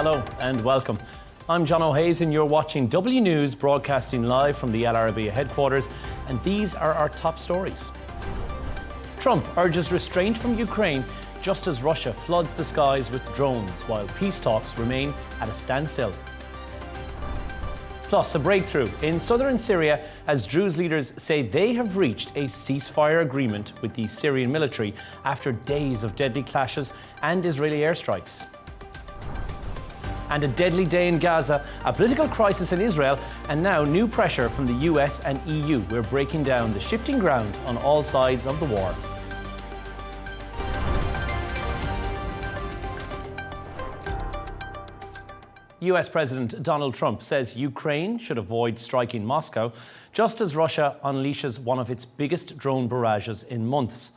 Hello and welcome. I'm Jono Hayes and you're watching W News, broadcasting live from the Arabiya headquarters, and these are our top stories. Trump urges restraint from Ukraine just as Russia floods the skies with drones while peace talks remain at a standstill. Plus, a breakthrough in southern Syria as Druze leaders say they have reached a ceasefire agreement with the Syrian military after days of deadly clashes and Israeli airstrikes. And a deadly day in Gaza, a political crisis in Israel, and now new pressure from the US and EU. We're breaking down the shifting ground on all sides of the war. US President Donald Trump says Ukraine should avoid striking Moscow, just as Russia unleashes one of its biggest drone barrages in months.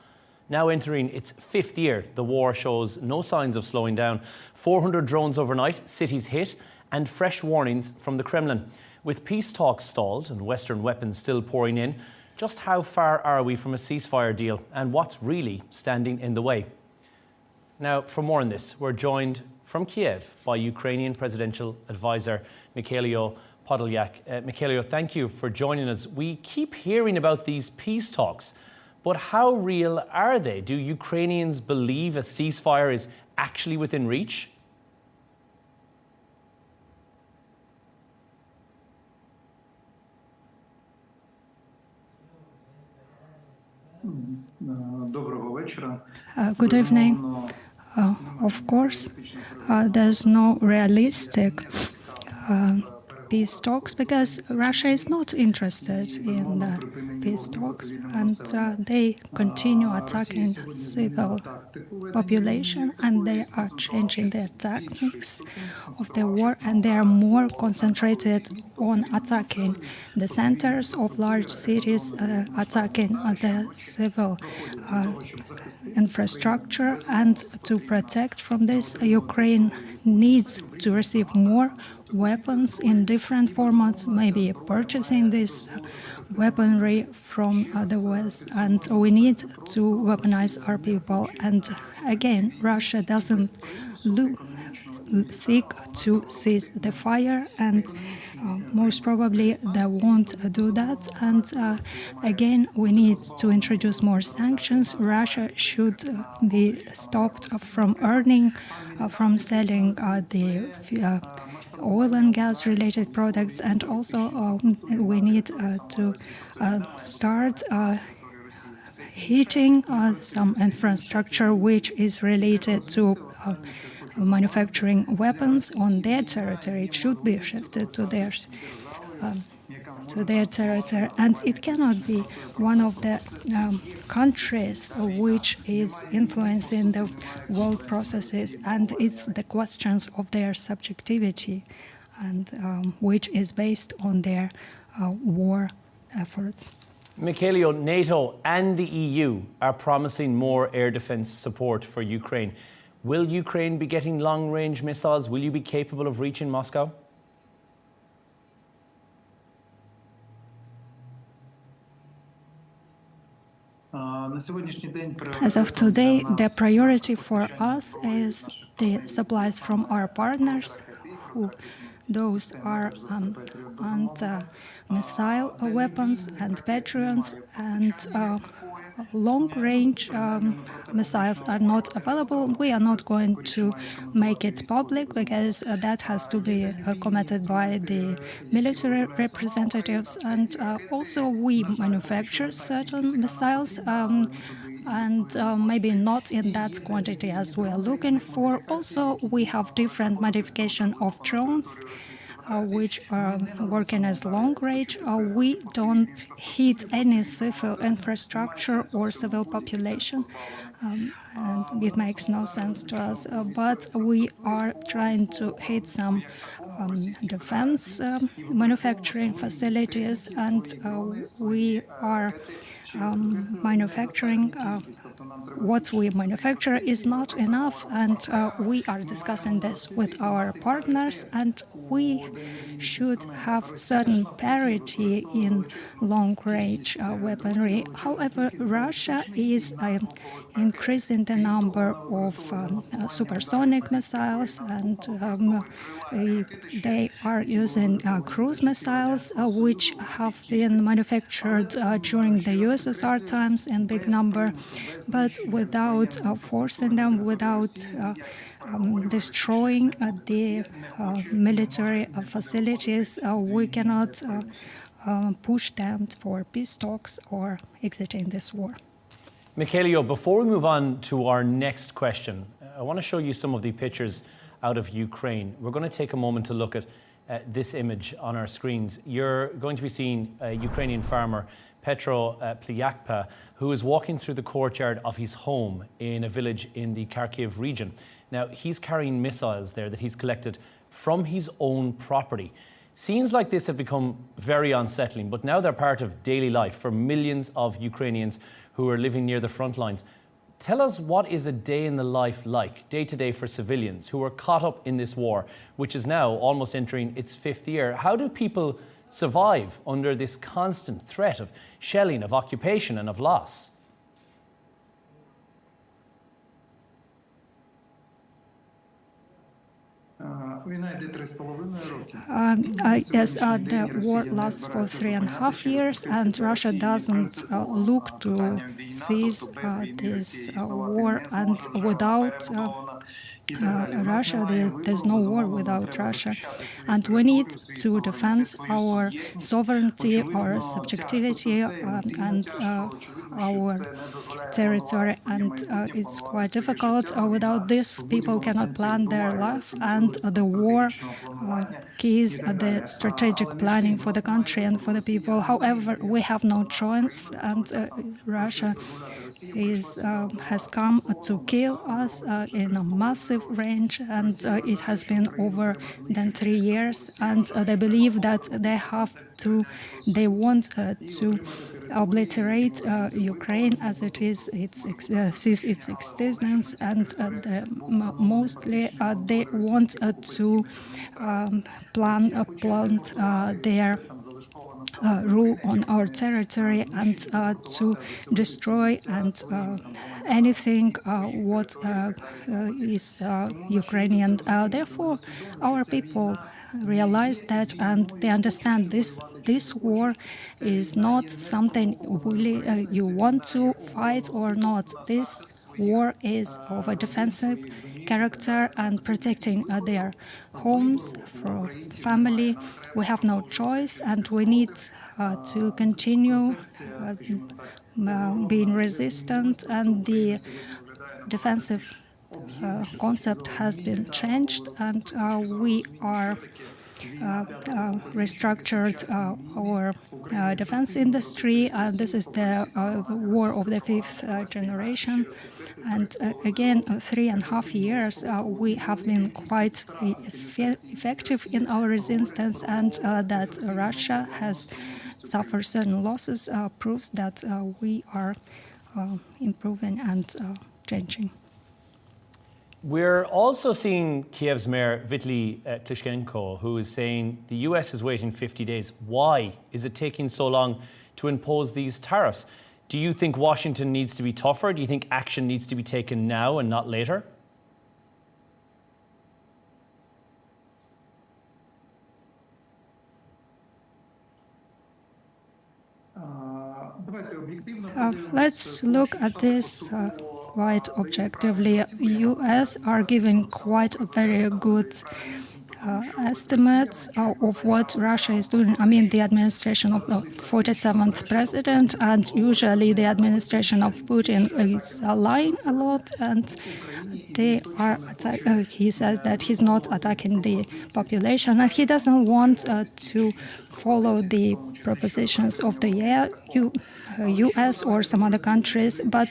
Now entering its fifth year, the war shows no signs of slowing down. 400 drones overnight, cities hit, and fresh warnings from the Kremlin. With peace talks stalled and Western weapons still pouring in, just how far are we from a ceasefire deal, and what's really standing in the way? Now, for more on this, we're joined from Kiev by Ukrainian presidential advisor Mykhailo Podolyak. Mykhailo, thank you for joining us. We keep hearing about these peace talks, but how real are they? Do Ukrainians believe a ceasefire is actually within reach? Good evening. Of course, there's no realistic peace talks because Russia is not interested in the peace talks, and they continue attacking civil population, and they are changing their tactics of the war, and they are more concentrated on attacking the centers of large cities, attacking the civil infrastructure. And to protect from this, Ukraine needs to receive more weapons in different formats, maybe purchasing this weaponry from the West, and we need to weaponize our people. And again, Russia doesn't seek to cease the fire, and most probably they won't do that. And again, we need to introduce more sanctions. Russia should be stopped from earning from selling the oil and gas related products, and also we need to start heating some infrastructure which is related to manufacturing weapons on their territory. It should be shifted to their territory, and it cannot be one of the countries which is influencing the world processes, and it's the questions of their subjectivity, and which is based on their war efforts. Mykhailo, NATO and the EU are promising more air defence support for Ukraine. Will Ukraine be getting long-range missiles? Will you be capable of reaching Moscow? As of today, the priority for us is the supplies from our partners. Those are missile weapons and Patriots, and long-range missiles are not available. We are not going to make it public because that has to be committed by the military representatives. And also we manufacture certain missiles, and maybe not in that quantity as we are looking for. Also, we have different modification of drones, which are working as long range. We don't hit any civil infrastructure or civil population, and it makes no sense to us. But we are trying to hit some defense manufacturing facilities, and we are manufacturing. What we manufacture is not enough, and we are discussing this with our partners, and we should have certain parity in long-range weaponry. However, Russia is increasing the number of supersonic missiles, and they are using cruise missiles, which have been manufactured during the USSR times in big number, but without forcing them, without destroying the military facilities. We cannot push them for peace talks or exiting this war. Mykhailo, before we move on to our next question, I want to show you some of the pictures out of Ukraine. We're going to take a moment to look at this image on our screens. You're going to be seeing a Ukrainian farmer, Petro Plyakpa, who is walking through the courtyard of his home in a village in the Kharkiv region. Now, he's carrying missiles there that he's collected from his own property. Scenes like this have become very unsettling, but now they're part of daily life for millions of Ukrainians who are living near the front lines. Tell us, what is a day in the life like, day to day, for civilians who are caught up in this war, which is now almost entering its 5th year? How do people survive under this constant threat of shelling, of occupation and of loss? Yes, the war lasts for 3.5 years, and Russia doesn't look to cease this war. And without Russia, there's no war without Russia. And we need to defend our sovereignty, our subjectivity, and our territory. And it's quite difficult. Without this, people cannot plan their life. And the war keys the strategic planning for the country and for the people. However, we have no choice, and Russia has come to kill us in a massive range, and it has been over than 3 years. And they believe that they want to obliterate Ukraine as it is, cease its existence, and mostly they want to plant their rule on our territory and to destroy and anything what is Ukrainian. Therefore, our people realize that, and they understand this war is not something really you want to fight or not. This war is of a defensive character and protecting their homes for family. We have no choice, and we need to continue being resistant, and the defensive concept has been changed, and we are restructured our defense industry, and this is the war of the 5th generation. And again, 3.5 years, we have been quite effective in our resistance, and that Russia has suffered certain losses proves that we are improving and changing. We're also seeing Kiev's mayor, Vitaly Klitschko, who is saying the US is waiting 50 days. Why is it taking so long to impose these tariffs? Do you think Washington needs to be tougher? Do you think action needs to be taken now and not later? Let's look at this quite objectively. US are giving quite very good estimates of what Russia is doing. I mean, the administration of the 47th president, and usually the administration of Putin is lying a lot, and they are he says that he's not attacking the population, and he doesn't want to follow the propositions of the US or some other countries. But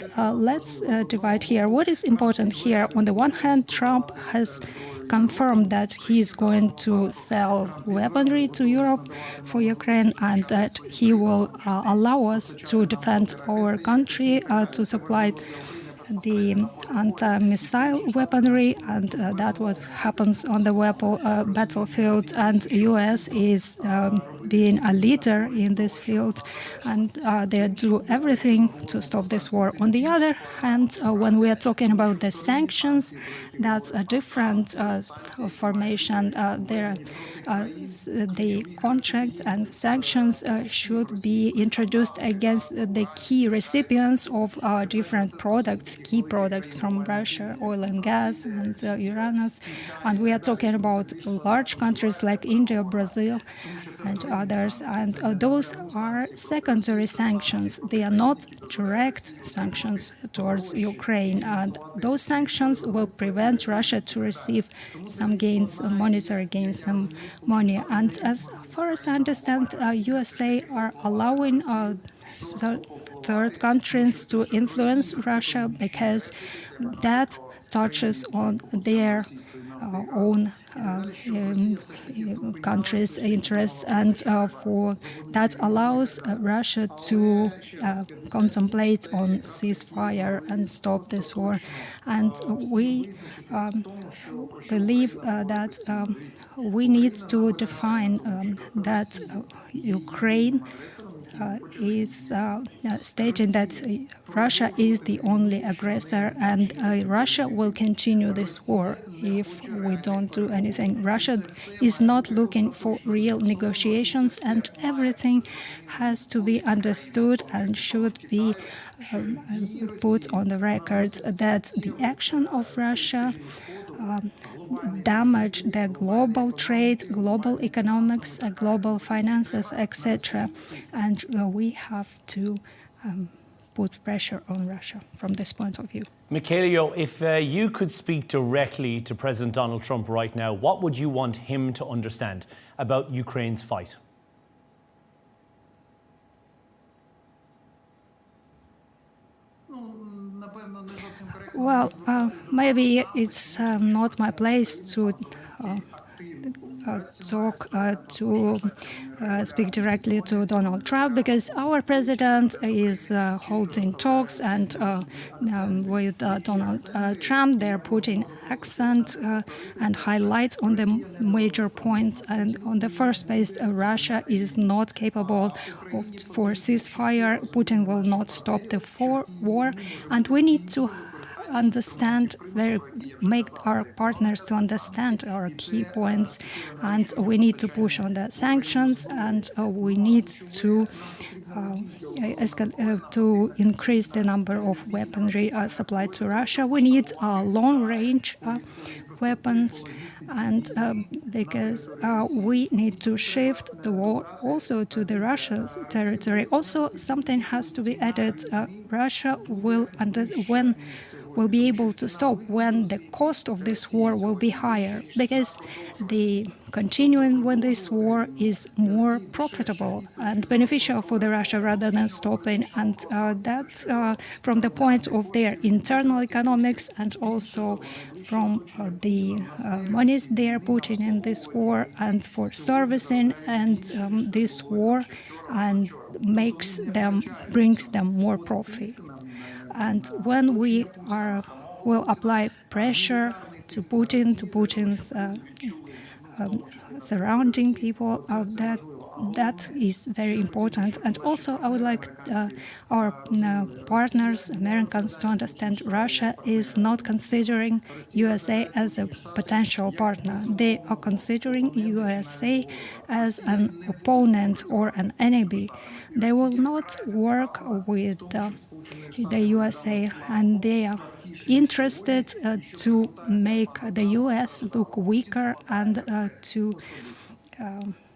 let's divide here. What is important here? On the one hand, Trump has confirmed that he is going to sell weaponry to Europe for Ukraine and that he will allow us to defend our country, to supply the anti-missile weaponry, and that's what happens on the battlefield. And U.S. is being a leader in this field, and they do everything to stop this war. On the other hand, when we are talking about the sanctions, that's a different formation. The contracts and sanctions should be introduced against the key recipients of different products, key products from Russia, oil and gas and Uranus. And we are talking about large countries like India, Brazil, and others. And those are secondary sanctions. They are not direct sanctions towards Ukraine. And those sanctions will prevent Russia to receive some gains, monetary gains, some money. And as far as I understand, USA are allowing third countries to influence Russia because that touches on their own country's interests, and for that allows Russia to contemplate on ceasefire and stop this war. And we believe that we need to define that Ukraine is stating that Russia is the only aggressor, and Russia will continue this war if we don't do anything. Russia is not looking for real negotiations, and everything has to be understood and should be put on the record that the action of Russia damage the global trade, global economics, global finances, etc. And we have to put pressure on Russia from this point of view. Mykhailo, if you could speak directly to President Donald Trump right now, what would you want him to understand about Ukraine's fight? Well, maybe it's not my place to speak directly to Donald Trump, because our president is holding talks, and with Donald Trump they're putting accent and highlight on the major points. And on the first place, Russia is not capable for ceasefire. Putin will not stop the war, and we need to make our partners to understand our key points, and we need to push on the sanctions, and we need to increase the number of weaponry supplied to Russia. We need long-range weapons, and because we need to shift the war also to the Russia's territory. Also, something has to be added. Russia will be able to stop when the cost of this war will be higher, because the continuing with this war is more profitable and beneficial for the Russia rather than stopping, and that's from the point of their internal economics and also from the monies they are putting in this war and for servicing and this war, and brings them more profit. And when we will apply pressure to Putin's surrounding people, that is very important. And also, I would like our partners, Americans, to understand Russia is not considering USA as a potential partner. They are considering USA as an opponent or an enemy. They will not work with the USA, and they are interested to make the US look weaker and to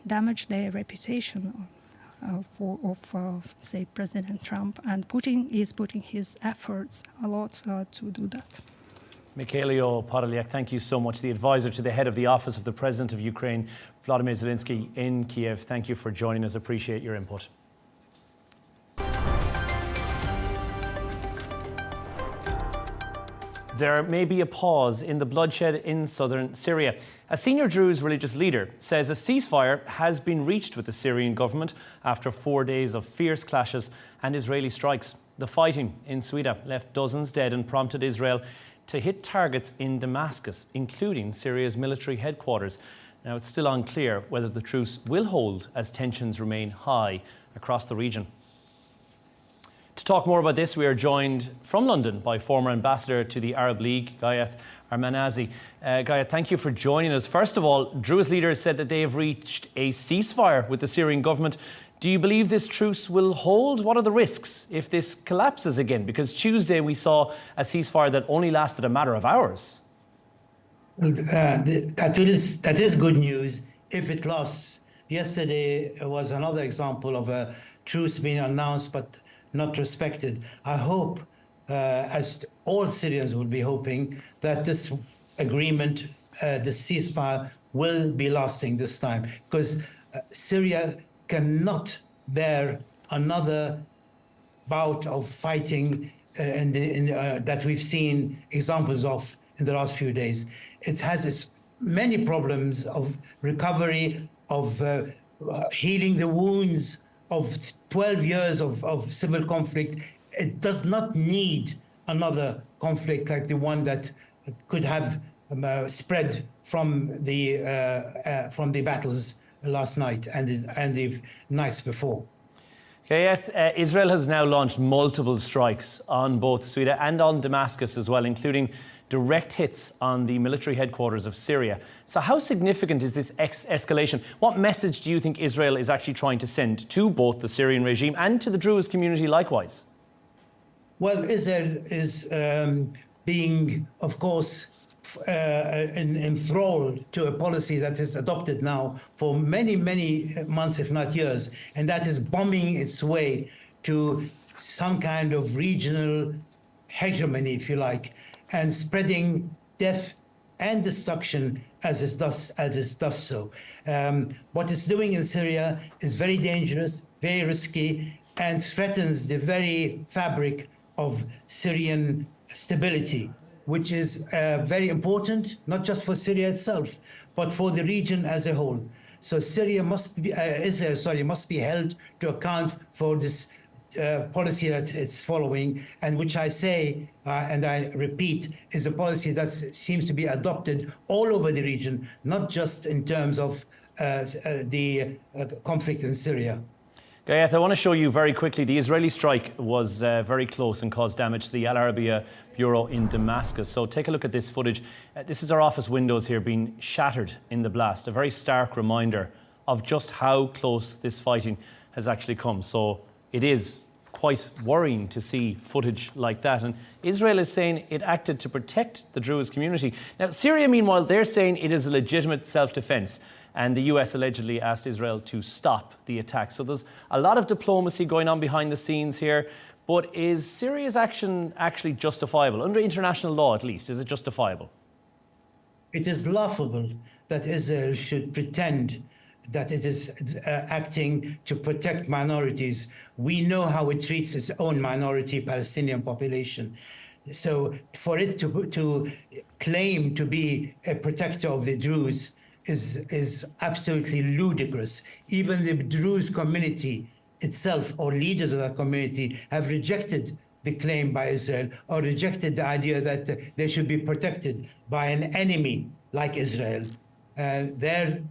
damage their reputation say, President Trump. And Putin is putting his efforts a lot to do that. Mykhailo Podolyak, thank you so much. The advisor to the head of the office of the President of Ukraine, Volodymyr Zelenskyy, in Kiev. Thank you for joining us. Appreciate your input. There may be a pause in the bloodshed in southern Syria. A senior Druze religious leader says a ceasefire has been reached with the Syrian government after 4 days of fierce clashes and Israeli strikes. The fighting in Sweida left dozens dead and prompted Israel to hit targets in Damascus, including Syria's military headquarters. Now, it's still unclear whether the truce will hold as tensions remain high across the region. To talk more about this, we are joined from London by former ambassador to the Arab League, Ghayth Armanazi. Ghayth, thank you for joining us. First of all, Druze leaders said that they have reached a ceasefire with the Syrian government. Do you believe this truce will hold? What are the risks if this collapses again? Because Tuesday we saw a ceasefire that only lasted a matter of hours. That is good news if it lasts. Yesterday was another example of a truce being announced but not respected. I hope, as all Syrians will be hoping, that this agreement, this ceasefire, will be lasting this time, because Syria cannot bear another bout of fighting that we've seen examples of in the last few days. It has many problems of recovery, of healing the wounds of 12 years of civil conflict. It does not need another conflict like the one that could have spread from the battles last night and the nights before. Okay, yes, Israel has now launched multiple strikes on both Sweida and on Damascus as well, including direct hits on the military headquarters of Syria. So how significant is this escalation? What message do you think Israel is actually trying to send to both the Syrian regime and to the Druze community likewise? Well, Israel is being, of course, enthralled to a policy that is adopted now for many, many months, if not years, and that is bombing its way to some kind of regional hegemony, if you like, and spreading death and destruction as it does so. What it's doing in Syria is very dangerous, very risky, and threatens the very fabric of Syrian stability, which is very important, not just for Syria itself, but for the region as a whole. So Israel must be held to account for this policy that it's following, and which I say, and I repeat, is a policy that seems to be adopted all over the region, not just in terms of the conflict in Syria. Ghayth, I want to show you very quickly, the Israeli strike was very close and caused damage to the Arabiya bureau in Damascus. So take a look at this footage. This is our office windows here being shattered in the blast, a very stark reminder of just how close this fighting has actually come. So it is quite worrying to see footage like that. And Israel is saying it acted to protect the Druze community. Now, Syria, meanwhile, they're saying it is a legitimate self-defense. And the US allegedly asked Israel to stop the attack. So there's a lot of diplomacy going on behind the scenes here. But is Syria's action actually justifiable? Under international law, at least, is it justifiable? It is laughable that Israel should pretend that it is acting to protect minorities. We know how it treats its own minority Palestinian population. So for it to claim to be a protector of the Druze is absolutely ludicrous. Even the Druze community itself, or leaders of that community, have rejected the claim by Israel, or rejected the idea that they should be protected by an enemy like Israel. Their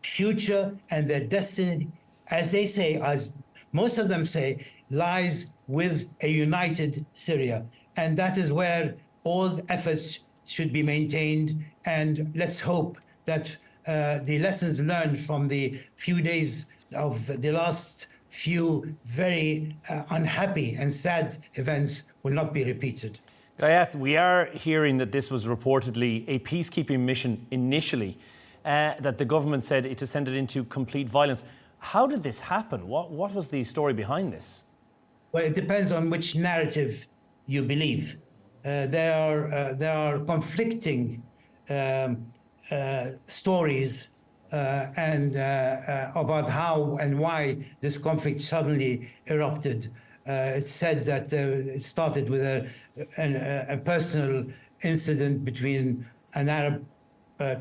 future and their destiny, as they say, as most of them say, lies with a united Syria. And that is where all efforts should be maintained. And let's hope that the lessons learned from the few days of the last few very unhappy and sad events will not be repeated. Ghayth, we are hearing that this was reportedly a peacekeeping mission initially, that the government said it descended into complete violence. How did this happen? What was the story behind this? Well, it depends on which narrative you believe. There are conflicting stories and about how and why this conflict suddenly erupted. It's said that it started with a personal incident between an Arab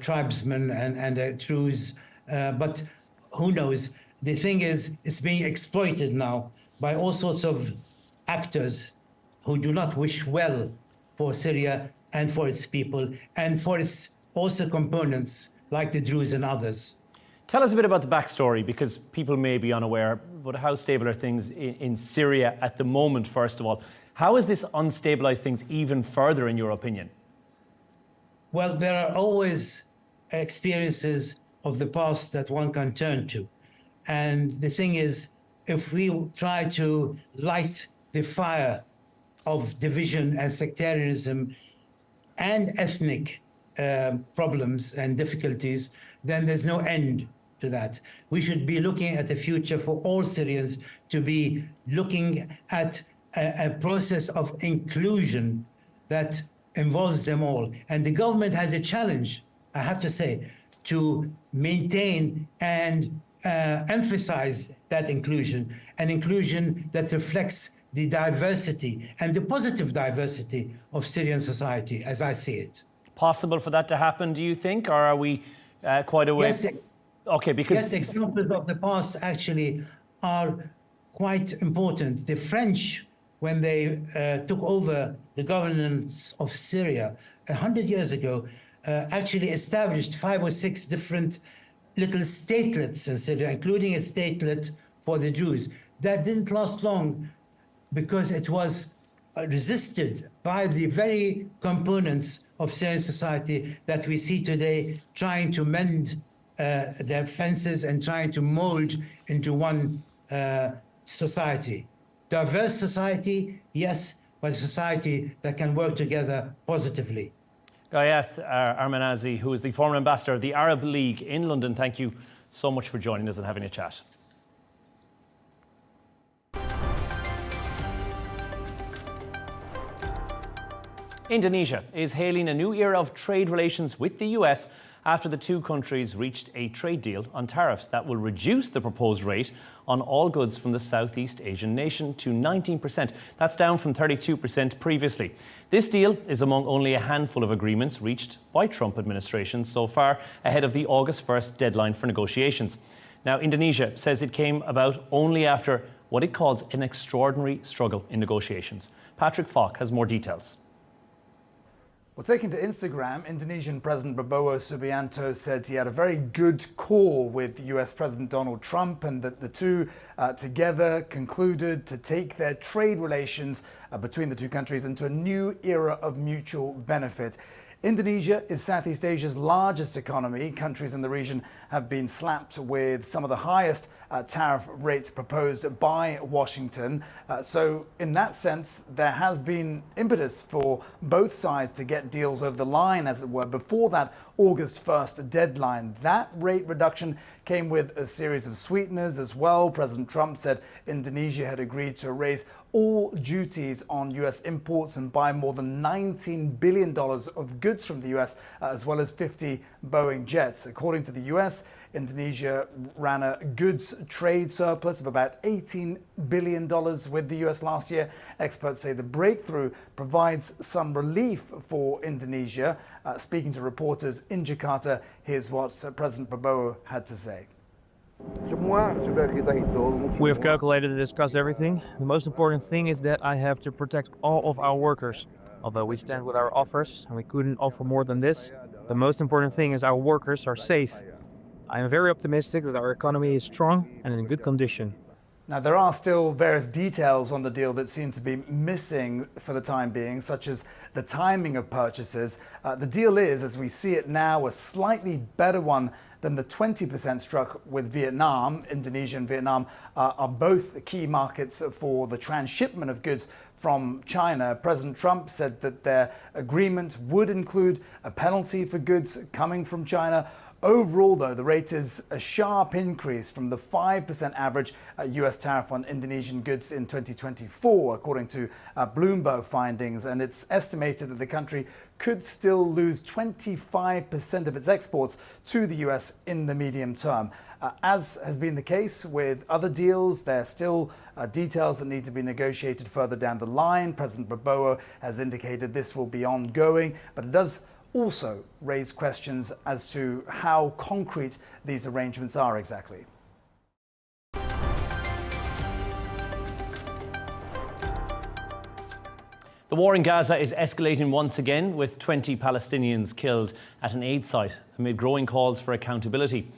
tribesman and a Druze, but who knows? The thing is, it's being exploited now by all sorts of actors who do not wish well for Syria and for its people and for its also components like the Druze and others. Tell us a bit about the backstory, because people may be unaware, but how stable are things in Syria at the moment, first of all? How has this unstabilized things even further, in your opinion? Well, there are always experiences of the past that one can turn to. And the thing is, if we try to light the fire of division and sectarianism and ethnic problems and difficulties, then there's no end to that. We should be looking at the future for all Syrians to be looking at a process of inclusion that involves them all. And the government has a challenge, I have to say, to maintain and emphasize that inclusion, an inclusion that reflects the diversity and the positive diversity of Syrian society, as I see it. Possible for that to happen, do you think, or are we quite away? Yes, okay, because yes, examples of the past actually are quite important. The French, when they took over the governance of Syria 100 years ago, actually established 5 or 6 different little statelets in Syria, including a statelet for the Druze. That didn't last long because it was resisted by the very components of Syrian society that we see today trying to mend their fences and trying to mold into one society. Diverse society, yes, but a society that can work together positively. Ghayth Armanazi, who is the former ambassador of the Arab League in London, thank you so much for joining us and having a chat. Indonesia is hailing a new era of trade relations with the US after the two countries reached a trade deal on tariffs that will reduce the proposed rate on all goods from the Southeast Asian nation to 19%. That's down from 32% previously. This deal is among only a handful of agreements reached by Trump administrations so far, ahead of the August 1st deadline for negotiations. Now, Indonesia says it came about only after what it calls an extraordinary struggle in negotiations. Patrick Falk has more details. Well, taking to Instagram, Indonesian President Prabowo Subianto said he had a very good call with US President Donald Trump and that the two together concluded to take their trade relations between the two countries into a new era of mutual benefit. Indonesia is Southeast Asia's largest economy. Countries in the region have been slapped with some of the highest tariff rates proposed by Washington. So in that sense, there has been impetus for both sides to get deals over the line, as it were, before that August 1st deadline. That rate reduction came with a series of sweeteners as well. President Trump said Indonesia had agreed to raise all duties on US imports and buy more than $19 billion of goods from the US, as well as 50 Boeing jets. According to the US, Indonesia ran a goods trade surplus of about $18 billion with the US last year. Experts say the breakthrough provides some relief for Indonesia. Speaking to reporters in Jakarta, here's what President Prabowo had to say. We have calculated and discussed everything. The most important thing is that I have to protect all of our workers. Although we stand with our offers and we couldn't offer more than this, the most important thing is our workers are safe. I am very optimistic that our economy is strong and in good condition. Now, there are still various details on the deal that seem to be missing for the time being, such as the timing of purchases. The deal is, as we see it now, a slightly better one than the 20% struck with Vietnam. Indonesia and Vietnam are both key markets for the transshipment of goods from China. President Trump said that their agreement would include a penalty for goods coming from China Overall, though, the rate is a sharp increase from the 5% average US tariff on Indonesian goods in 2024, according to Bloomberg findings. And it's estimated that the country could still lose 25% of its exports to the US in the medium term. As has been the case with other deals, there are still details that need to be negotiated further down the line. President Prabowo has indicated this will be ongoing, but it does also raise questions as to how concrete these arrangements are exactly. The war in Gaza is escalating once again, with 20 Palestinians killed at an aid site amid growing calls for accountability.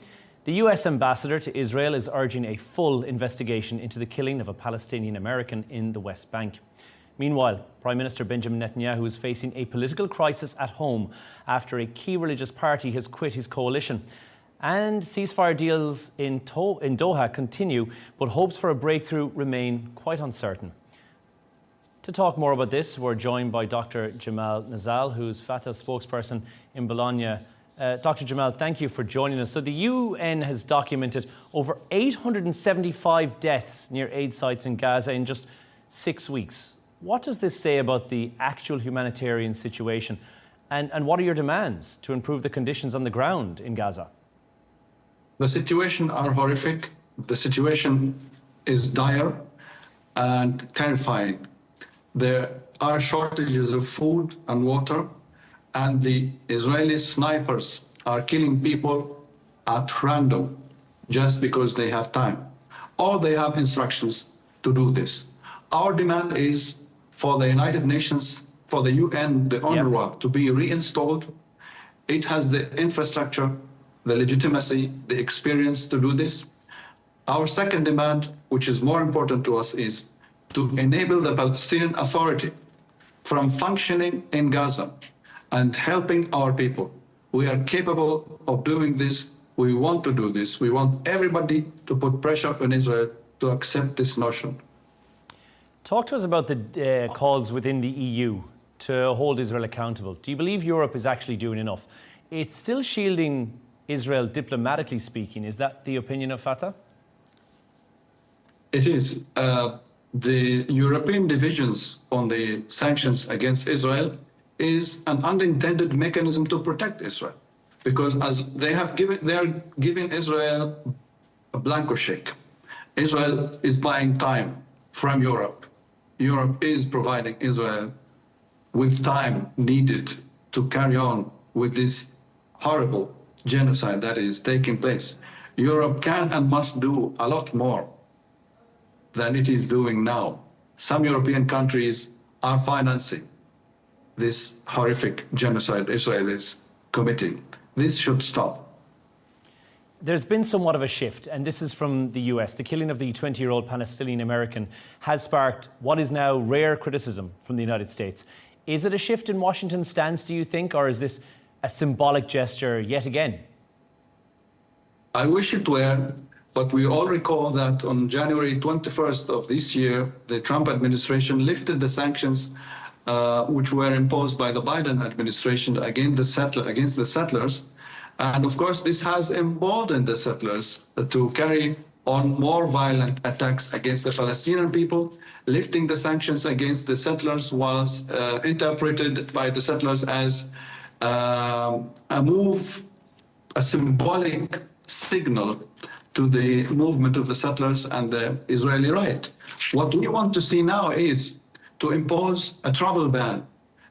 The US ambassador to Israel is urging a full investigation into the killing of a Palestinian American in the West Bank. Meanwhile, Prime Minister Benjamin Netanyahu is facing a political crisis at home after a key religious party has quit his coalition. And ceasefire deals in Doha continue, but hopes for a breakthrough remain quite uncertain. To talk more about this, we're joined by Dr. Jamal Nazzal, who's Fatah's spokesperson in Bologna. Dr. Jamal, thank you for joining us. So the UN has documented over 875 deaths near aid sites in Gaza in just 6 weeks. What does this say about the actual humanitarian situation? And what are your demands to improve the conditions on the ground in Gaza? The situation are horrific. The situation is dire and terrifying. There are shortages of food and water, and the Israeli snipers are killing people at random just because they have time, or they have instructions to do this. Our demand is for the United Nations, for the UN, the UNRWA to be reinstalled. It has the infrastructure, the legitimacy, the experience to do this. Our second demand, which is more important to us, is to enable the Palestinian Authority from functioning in Gaza and helping our people. We are capable of doing this. We want to do this. We want everybody to put pressure on Israel to accept this notion. Talk to us about the calls within the EU to hold Israel accountable. Do you believe Europe is actually doing enough? It's still shielding Israel diplomatically speaking. Is that the opinion of Fatah? It is. The European divisions on the sanctions against Israel is an unintended mechanism to protect Israel, because as they are giving Israel a blanco check. Israel is buying time from Europe. Europe is providing Israel with time needed to carry on with this horrible genocide that is taking place. Europe can and must do a lot more than it is doing now. Some European countries are financing this horrific genocide Israel is committing. This should stop. There's been somewhat of a shift, and this is from the US. The killing of the 20-year-old Palestinian American has sparked what is now rare criticism from the United States. Is it a shift in Washington's stance, do you think, or is this a symbolic gesture yet again? I wish it were, but we all recall that on January 21st of this year, the Trump administration lifted the sanctions which were imposed by the Biden administration against the settlers. And of course, this has emboldened the settlers to carry on more violent attacks against the Palestinian people. Lifting the sanctions against the settlers was interpreted by the settlers as a move, a symbolic signal to the movement of the settlers and the Israeli right. What we want to see now is to impose a travel ban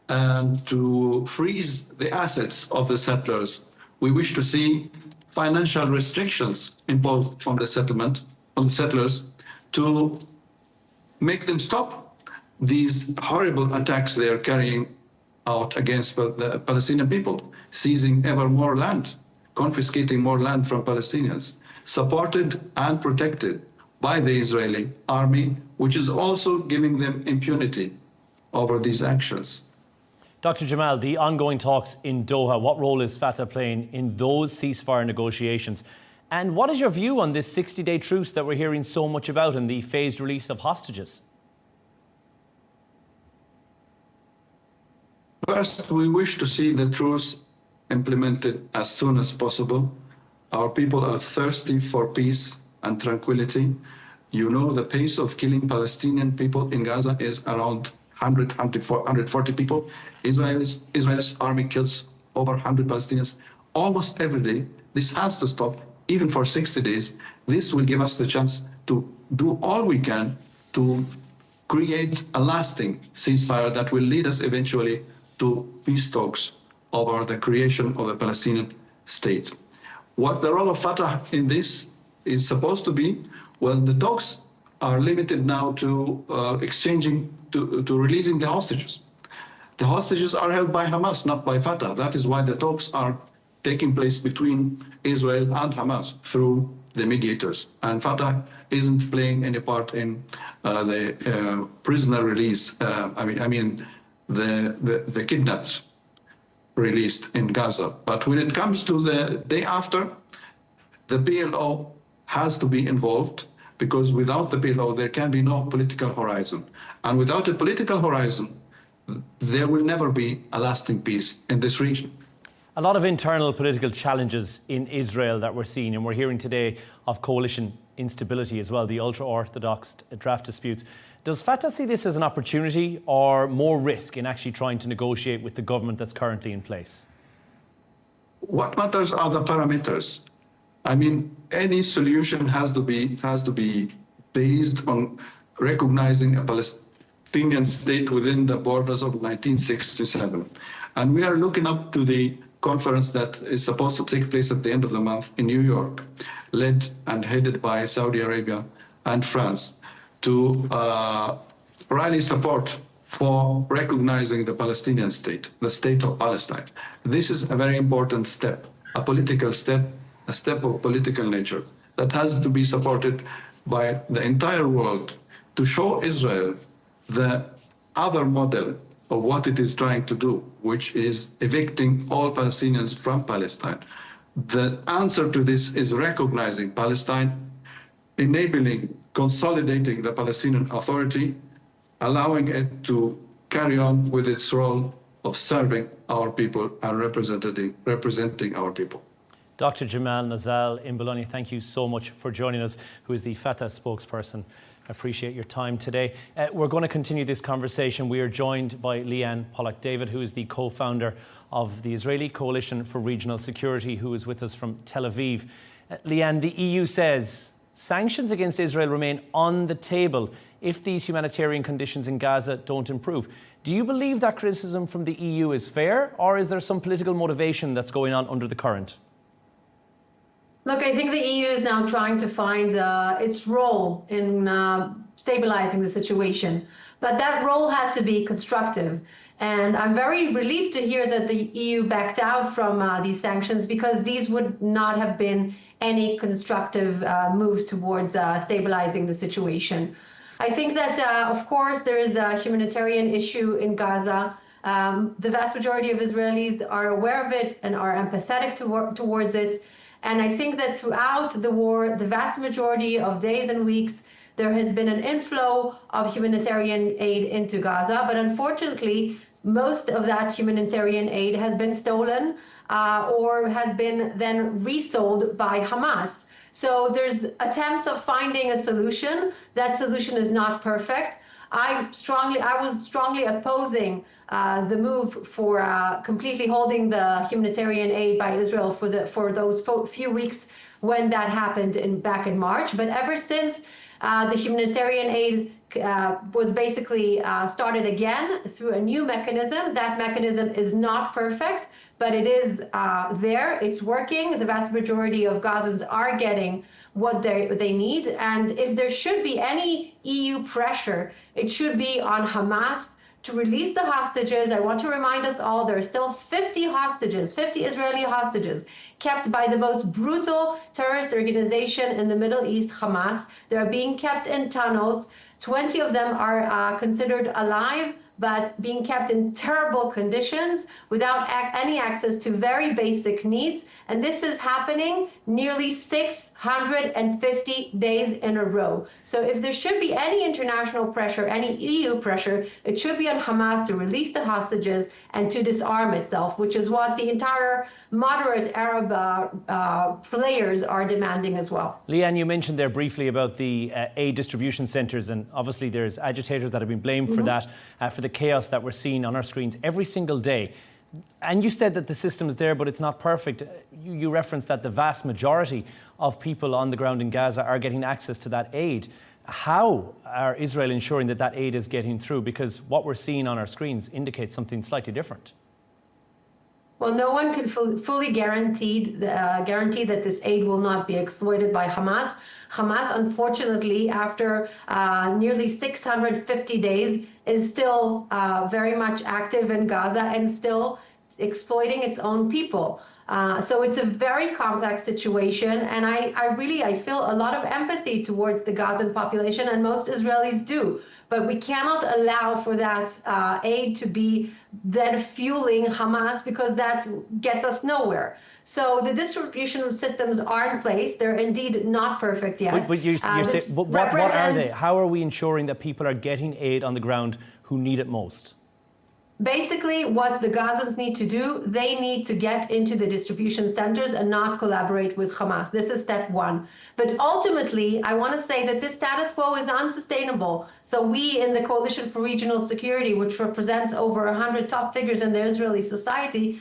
and to freeze the assets of the settlers. We wish to see financial restrictions imposed on the settlers to make them stop these horrible attacks they are carrying out against the Palestinian people, seizing ever more land, confiscating more land from Palestinians, supported and protected by the Israeli army, which is also giving them impunity over these actions. Dr. Jamal, the ongoing talks in Doha, what role is Fatah playing in those ceasefire negotiations? And what is your view on this 60-day truce that we're hearing so much about and the phased release of hostages? First, we wish to see the truce implemented as soon as possible. Our people are thirsty for peace and tranquility. You know, the pace of killing Palestinian people in Gaza is around 140 people. Israel's army kills over 100 Palestinians almost every day. This has to stop, even for 60 days. This will give us the chance to do all we can to create a lasting ceasefire that will lead us eventually to peace talks over the creation of the Palestinian state. What the role of Fatah in this is supposed to be, well, the talks are limited now to to releasing the hostages. The hostages are held by Hamas, not by Fatah. That is why the talks are taking place between Israel and Hamas through the mediators. And Fatah isn't playing any part in the prisoner release. The kidnapped released in Gaza. But when it comes to the day after, the PLO has to be involved, because without the PLO, there can be no political horizon. And without a political horizon, there will never be a lasting peace in this region. A lot of internal political challenges in Israel that we're seeing, and we're hearing today of coalition instability as well, the ultra-Orthodox draft disputes. Does Fatah see this as an opportunity or more risk in actually trying to negotiate with the government that's currently in place? What matters are the parameters. I mean, any solution has to be based on recognizing a Palestinian state within the borders of 1967. And we are looking up to the conference that is supposed to take place at the end of the month in New York, led and headed by Saudi Arabia and France, to rally support for recognizing the Palestinian state, the state of Palestine. This is a very important step, a political step, a step of political nature that has to be supported by the entire world to show Israel the other model of what it is trying to do, which is evicting all Palestinians from Palestine. The answer to this is recognizing Palestine, enabling, consolidating the Palestinian Authority, allowing it to carry on with its role of serving our people and representing our people. Dr. Jamal Nazzal in Bologna, thank you so much for joining us, who is the Fatah spokesperson. I appreciate your time today. We're going to continue this conversation. We are joined by Leanne Pollock David, who is the co-founder of the Israeli Coalition for Regional Security, who is with us from Tel Aviv. Leanne, the EU says sanctions against Israel remain on the table if these humanitarian conditions in Gaza don't improve. Do you believe that criticism from the EU is fair, or is there some political motivation that's going on under the current? Look, I think the EU is now trying to find its role in stabilizing the situation, but that role has to be constructive. And I'm very relieved to hear that the EU backed out from these sanctions, because these would not have been any constructive moves towards stabilizing the situation. I think that, of course, there is a humanitarian issue in Gaza. The vast majority of Israelis are aware of it and are empathetic towards it. And I think that throughout the war, the vast majority of days and weeks, there has been an inflow of humanitarian aid into Gaza. But unfortunately, most of that humanitarian aid has been stolen or has been then resold by Hamas. So there's attempts of finding a solution. That solution is not perfect. I was strongly opposing the move for completely holding the humanitarian aid by Israel for those few weeks when that happened back in March. But ever since the humanitarian aid was basically started again through a new mechanism, that mechanism is not perfect, but it is there. It's working. The vast majority of Gazans are getting what they need. And if there should be any EU pressure, it should be on Hamas to release the hostages. I want to remind us all, there are still 50 hostages, 50 Israeli hostages, kept by the most brutal terrorist organization in the Middle East, Hamas. They're being kept in tunnels. 20 of them are considered alive but being kept in terrible conditions without any access to very basic needs. And this is happening nearly 650 days in a row. So if there should be any international pressure, any EU pressure, it should be on Hamas to release the hostages and to disarm itself, which is what the entire moderate Arab players are demanding as well. Lianne, you mentioned there briefly about the aid distribution centres, and obviously there's agitators that have been blamed for that, for the chaos that we're seeing on our screens every single day. And you said that the system is there, but it's not perfect. You referenced that the vast majority of people on the ground in Gaza are getting access to that aid. How are Israel ensuring that that aid is getting through? Because what we're seeing on our screens indicates something slightly different. Well, no one can fully guarantee that this aid will not be exploited by Hamas. Hamas, unfortunately, after nearly 650 days, is still very much active in Gaza and still exploiting its own people. So it's a very complex situation, and I feel a lot of empathy towards the Gazan population, and most Israelis do. But we cannot allow for that aid to be then fueling Hamas, because that gets us nowhere. So the distribution systems are in place. They're indeed not perfect yet. But you say, what are they? How are we ensuring that people are getting aid on the ground who need it most? Basically, what the Gazans need to do, they need to get into the distribution centers and not collaborate with Hamas. This is step one. But ultimately, I want to say that this status quo is unsustainable. So we in the Coalition for Regional Security, which represents over 100 top figures in the Israeli society,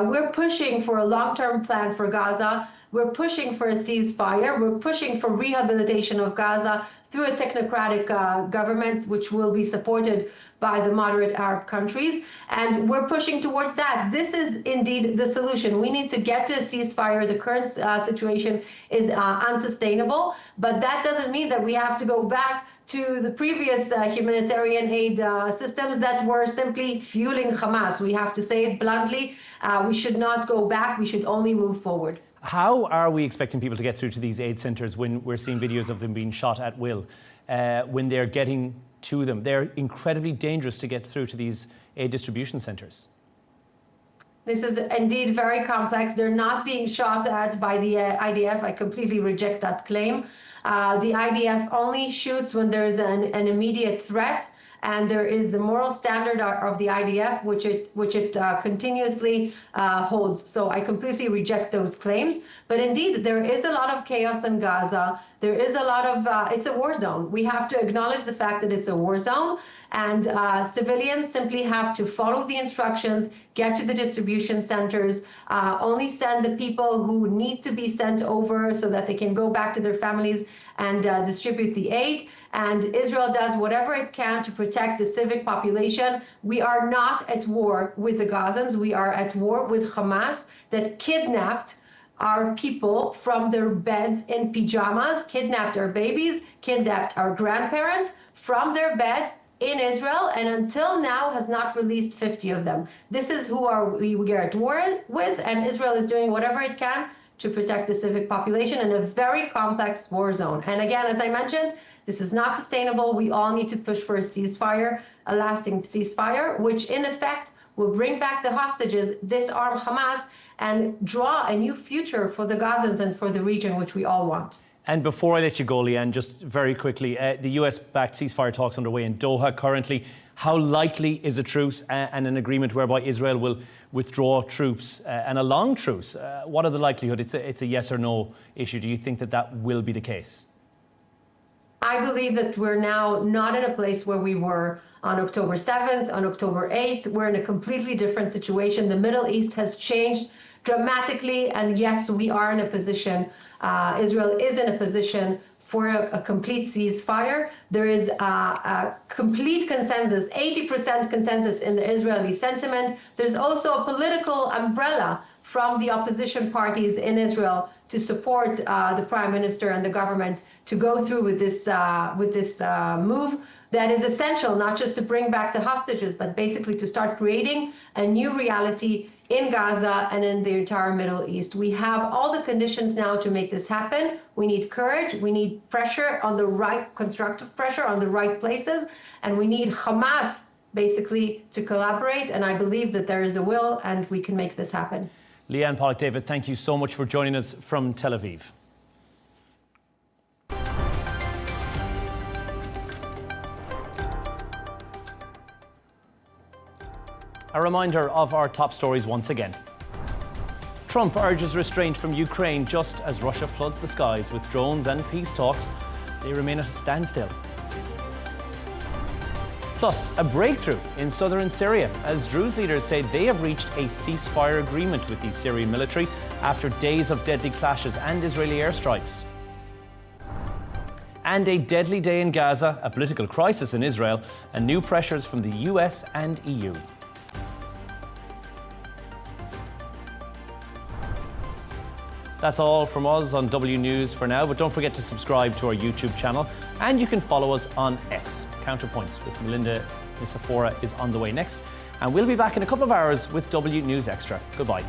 we're pushing for a long-term plan for Gaza. We're pushing for a ceasefire. We're pushing for rehabilitation of Gaza through a technocratic government, which will be supported by the moderate Arab countries. And we're pushing towards that. This is indeed the solution. We need to get to a ceasefire. The current situation is unsustainable, but that doesn't mean that we have to go back to the previous humanitarian aid systems that were simply fueling Hamas. We have to say it bluntly. We should not go back. We should only move forward. How are we expecting people to get through to these aid centres when we're seeing videos of them being shot at will, when they're getting to them? They're incredibly dangerous to get through to these aid distribution centres. This is indeed very complex. They're not being shot at by the IDF. I completely reject that claim. The IDF only shoots when there is an immediate threat, and there is the moral standard of the IDF, which it continuously holds. So I completely reject those claims. But indeed, there is a lot of chaos in Gaza. There is a lot of, it's a war zone. We have to acknowledge the fact that it's a war zone, and civilians simply have to follow the instructions, get to the distribution centers, only send the people who need to be sent over so that they can go back to their families and distribute the aid. And Israel does whatever it can to protect the civic population. We are not at war with the Gazans. We are at war with Hamas that kidnapped our people from their beds in pajamas, kidnapped our babies, kidnapped our grandparents from their beds in Israel, and until now has not released 50 of them. This is who we are at war with, and Israel is doing whatever it can to protect the civic population in a very complex war zone. And again, as I mentioned, this is not sustainable. We all need to push for a ceasefire, a lasting ceasefire, which in effect will bring back the hostages, disarm Hamas, and draw a new future for the Gazans and for the region, which we all want. And before I let you go, Lianne, just very quickly, the US-backed ceasefire talks underway in Doha currently. How likely is a truce and an agreement whereby Israel will withdraw troops and a long truce? What are the likelihood? It's a yes or no issue. Do you think that that will be the case? I believe that we're now not in a place where we were on October 7th, on October 8th. We're in a completely different situation. The Middle East has changed dramatically, and yes, we are in a position, Israel is in a position for a complete ceasefire. There is a complete consensus, 80% consensus in the Israeli sentiment. There's also a political umbrella from the opposition parties in Israel to support the prime minister and the government to go through with this move that is essential, not just to bring back the hostages, but basically to start creating a new reality in Gaza and in the entire Middle East. We have all the conditions now to make this happen. We need courage, we need pressure on the right, constructive pressure on the right places, and we need Hamas basically to collaborate. And I believe that there is a will and we can make this happen. Leanne Pollock, David, thank you so much for joining us from Tel Aviv. A reminder of our top stories once again. Trump urges restraint from Ukraine just as Russia floods the skies with drones and peace talks. They remain at a standstill. Plus, a breakthrough in southern Syria as Druze leaders say they have reached a ceasefire agreement with the Syrian military after days of deadly clashes and Israeli airstrikes. And a deadly day in Gaza, a political crisis in Israel, and new pressures from the US and EU. That's all from us on W News for now, but don't forget to subscribe to our YouTube channel, and you can follow us on X. Counterpoints with Melinda Nisafora is on the way next, and we'll be back in a couple of hours with W News Extra. Goodbye.